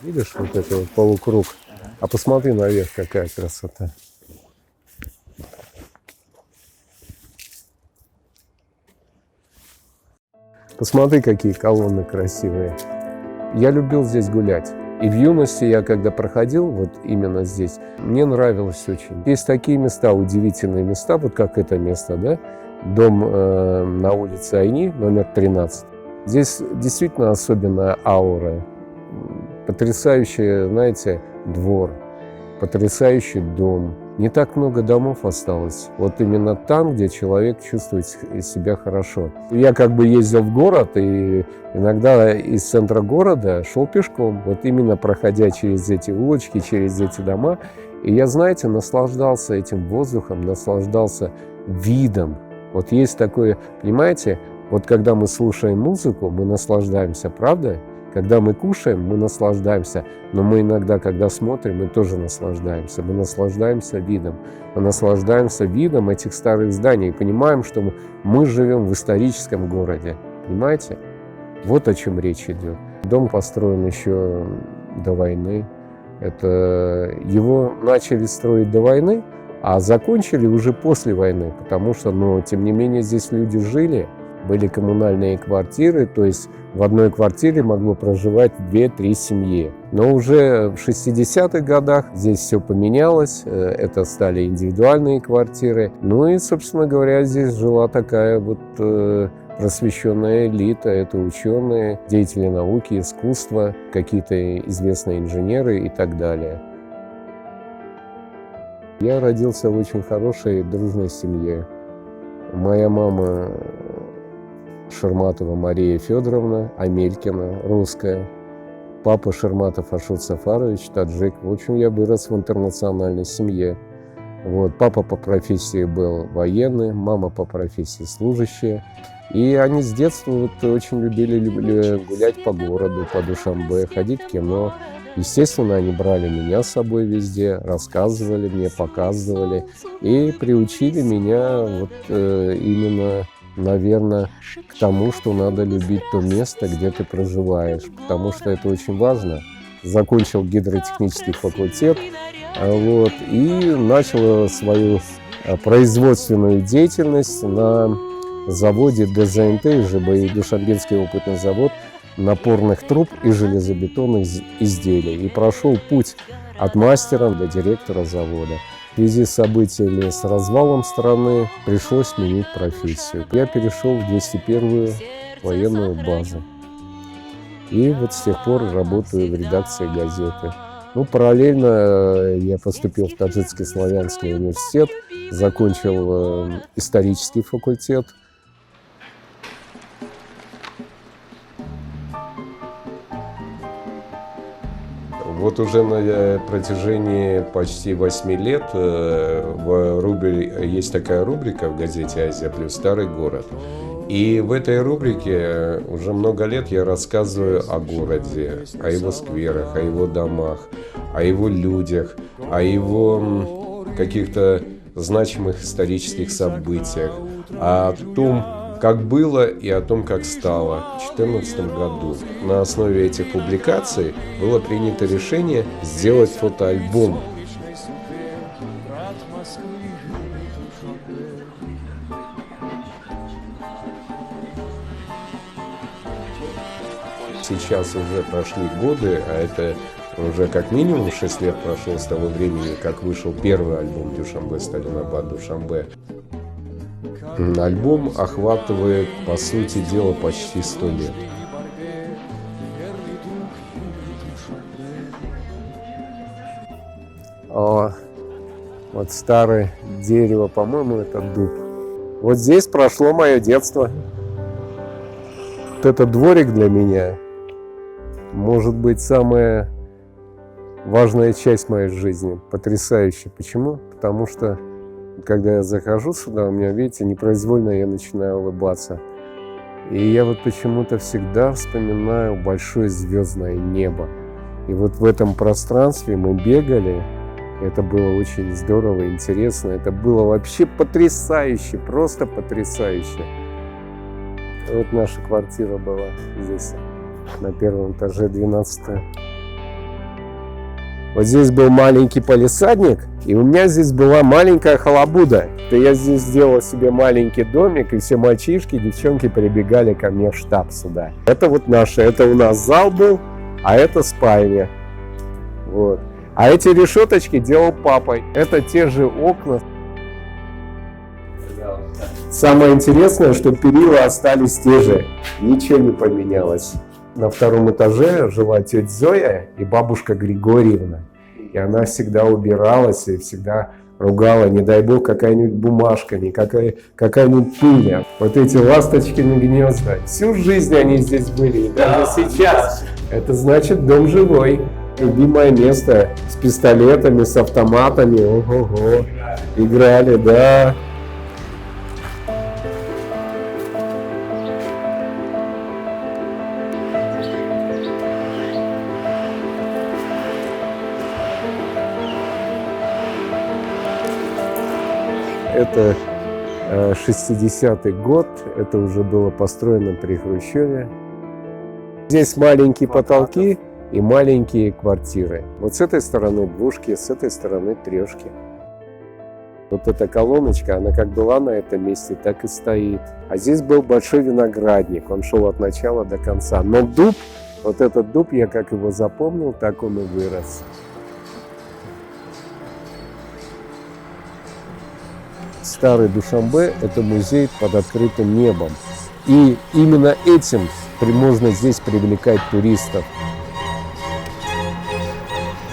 Видишь, вот это вот полукруг. А посмотри наверх, какая красота. Посмотри, какие колонны красивые. Я любил здесь гулять. И в юности я, когда проходил вот именно здесь, мне нравилось очень. Есть такие места, удивительные места, вот как это место, да? Дом на улице Айни, номер 13. Здесь действительно особенная аура. Потрясающий, знаете, двор, потрясающий дом. Не так много домов осталось. Вот именно там, где человек чувствует себя хорошо. Я как бы ездил в город, и иногда из центра города шел пешком, вот именно проходя через эти улочки, через эти дома. И я, знаете, наслаждался этим воздухом, наслаждался видом. Вот есть такое, понимаете, вот когда мы слушаем музыку, мы наслаждаемся, правда? Когда мы кушаем, мы наслаждаемся, но мы иногда, когда смотрим, мы тоже наслаждаемся. Мы наслаждаемся видом. Мы наслаждаемся видом этих старых зданий и понимаем, что мы живем в историческом городе. Понимаете? Вот о чем речь идет. Дом построен еще до войны. Его начали строить до войны, а закончили уже после войны, потому что, тем не менее, здесь люди жили. Были коммунальные квартиры, то есть в одной квартире могло проживать 2-3 семьи. Но уже в 60-х годах здесь все поменялось, это стали индивидуальные квартиры. Ну и, собственно говоря, здесь жила такая вот просвещенная элита, это ученые, деятели науки, искусства, какие-то известные инженеры и так далее. Я родился в очень хорошей, дружной семье. Моя мама Шерматова Мария Федоровна, Амелькина, русская. Папа Шерматов Ашот Сафарович, таджик. В общем, я вырос в интернациональной семье. Вот. Папа по профессии был военный, мама по профессии служащая. И они с детства очень любили гулять по городу, по Душанбе, ходить в кино. Естественно, они брали меня с собой везде, рассказывали мне, показывали и приучили меня именно, наверное, к тому, что надо любить то место, где ты проживаешь, потому что это очень важно. Закончил гидротехнический факультет и начал свою производственную деятельность на заводе ДЗНТ, ЖБИ, Душанбенский опытный завод напорных труб и железобетонных изделий. И прошел путь от мастера до директора завода. В связи с событиями с развалом страны пришлось сменить профессию. Я перешел в 201-ю военную базу. И вот с тех пор работаю в редакции газеты. Параллельно я поступил в Таджикский славянский университет, закончил исторический факультет. Вот уже на протяжении почти 8 лет есть такая рубрика в газете «Азия плюс старый город». И в этой рубрике уже много лет я рассказываю о городе, о его скверах, о его домах, о его людях, о его каких-то значимых исторических событиях, о том, как было и о том, как стало в 2014 году. На основе этих публикаций было принято решение сделать фотоальбом. Сейчас уже прошли годы, а это уже как минимум 6 лет прошло с того времени, как вышел первый альбом Душанбе Сталинабад Душанбе. Альбом охватывает, по сути дела, почти 100 лет. Вот старое дерево, по-моему, это дуб. Вот здесь прошло мое детство. Вот этот дворик для меня, может быть, самая важная часть моей жизни. Потрясающе. Почему? Потому что когда я захожу сюда, у меня, видите, непроизвольно я начинаю улыбаться. И я вот почему-то всегда вспоминаю большое звездное небо. И вот в этом пространстве мы бегали. Это было очень здорово, интересно. Это было вообще потрясающе, просто потрясающе. Вот наша квартира была здесь, на первом этаже, 12-я. Вот здесь был маленький палисадник, и у меня здесь была маленькая халабуда. То я здесь сделал себе маленький домик, и все мальчишки, девчонки прибегали ко мне в штаб сюда. Это вот наше, это у нас зал был, а это спальня. Вот. А эти решеточки делал папой. Это те же окна. Самое интересное, что перила остались те же, ничего не поменялось. На втором этаже жила тетя Зоя и бабушка Григорьевна. И она всегда убиралась и всегда ругала, не дай бог, какая-нибудь бумажка, какая-нибудь пыля. Вот эти ласточкины гнезда, всю жизнь они здесь были, и даже сейчас. Это значит дом живой. Любимое место с пистолетами, с автоматами. Ого-го. Играли, да. Это 60-й год, это уже было построено при Хрущеве. Здесь маленькие потолки и маленькие квартиры. Вот с этой стороны двушки, с этой стороны трешки. Вот эта колоночка, она как была на этом месте, так и стоит. А здесь был большой виноградник, он шел от начала до конца. Но дуб, вот этот дуб, я как его запомнил, так он и вырос. Старый Душанбе – это музей под открытым небом. И именно этим можно здесь привлекать туристов.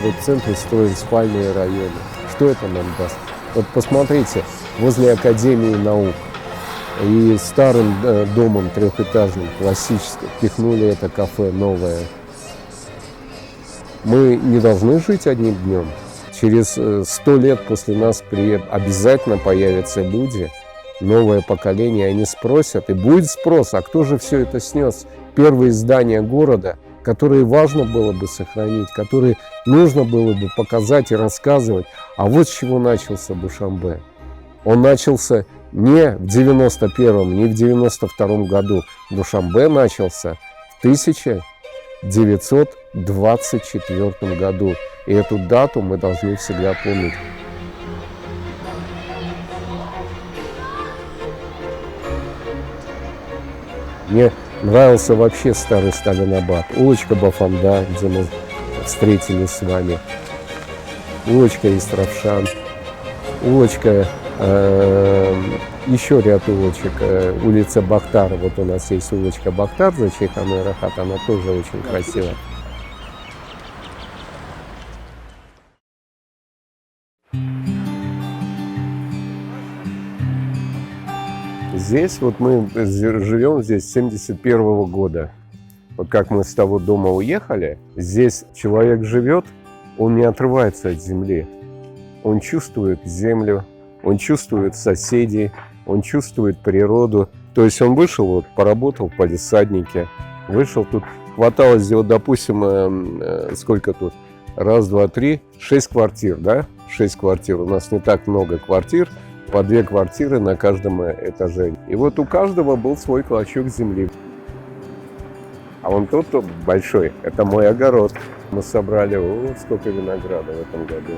Вот в центре строят спальные районы. Что это нам даст? Вот посмотрите, возле Академии наук и старым домом трехэтажным, классическим, пихнули это кафе новое. Мы не должны жить одним днем. Через 100 лет после нас обязательно появятся люди, новое поколение, они спросят, и будет спрос, а кто же все это снес? Первые здания города, которые важно было бы сохранить, которые нужно было бы показать и рассказывать. А вот с чего начался Душанбе. Он начался не в 91-м, не в 92-м году. Душанбе начался в 1924 году. И эту дату мы должны всегда помнить. Мне нравился вообще старый Сталинабад. Улочка Бафанда, где мы встретились с вами. Улочка Истравшан. Улочка, еще ряд улочек. Улица Бахтар. Вот у нас есть улочка Бахтар за Чайханой Рахат. Она тоже очень красивая. Здесь вот мы живем здесь с 1971 года. Вот как мы с того дома уехали, здесь человек живет, он не отрывается от земли. Он чувствует землю, он чувствует соседей, он чувствует природу. То есть он вышел, вот, поработал в палисаднике, вышел тут, хватало здесь, вот, допустим, сколько тут? Раз, два, три, 6 квартир, да? 6 квартир. У нас не так много квартир. По 2 квартиры на каждом этаже. И вот у каждого был свой клочок земли. А вон тот большой, это мой огород. Мы собрали, сколько винограда в этом году.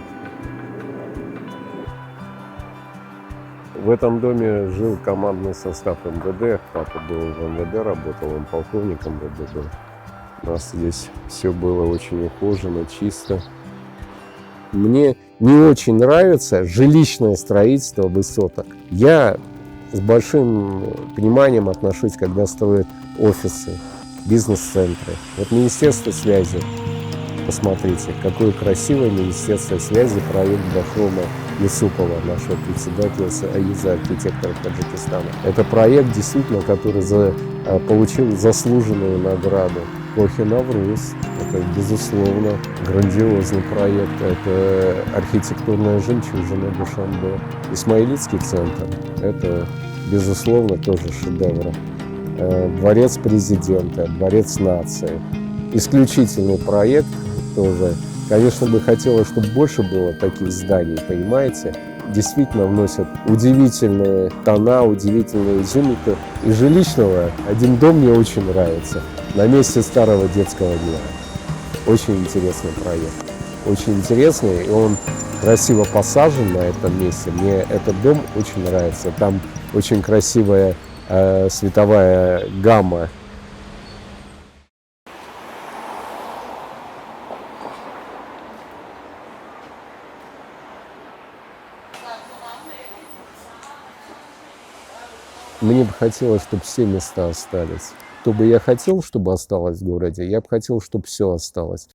В этом доме жил командный состав МВД. Папа был в МВД, работал, он полковником МВД был. У нас здесь все было очень ухожено, чисто. Мне не очень нравится жилищное строительство высоток. Я с большим вниманием отношусь, когда строят офисы, бизнес-центры. Вот Министерство связи, посмотрите, какое красивое Министерство связи, проект Бахрома Юсупова, нашего председателя Союза архитекторов Таджикистана. Это проект, действительно, который получил заслуженную награду. Кохи Навруз – это, безусловно, грандиозный проект. Это архитектурная жемчужина Душанбе. Исмаилитский центр – это, безусловно, тоже шедевр. Дворец президента, Дворец нации. Исключительный проект тоже. Конечно, бы хотелось, чтобы больше было таких зданий, понимаете? Действительно вносят удивительные тона, удивительные изюминки. И жилищного один дом мне очень нравится. На месте старого детского мира. Очень интересный проект. очень интересный, и он красиво посажен на этом месте. Мне этот дом очень нравится. Там очень красивая световая гамма. Мне бы хотелось, чтобы все места остались. Кто бы я хотел, чтобы осталось в городе, я бы хотел, чтобы все осталось.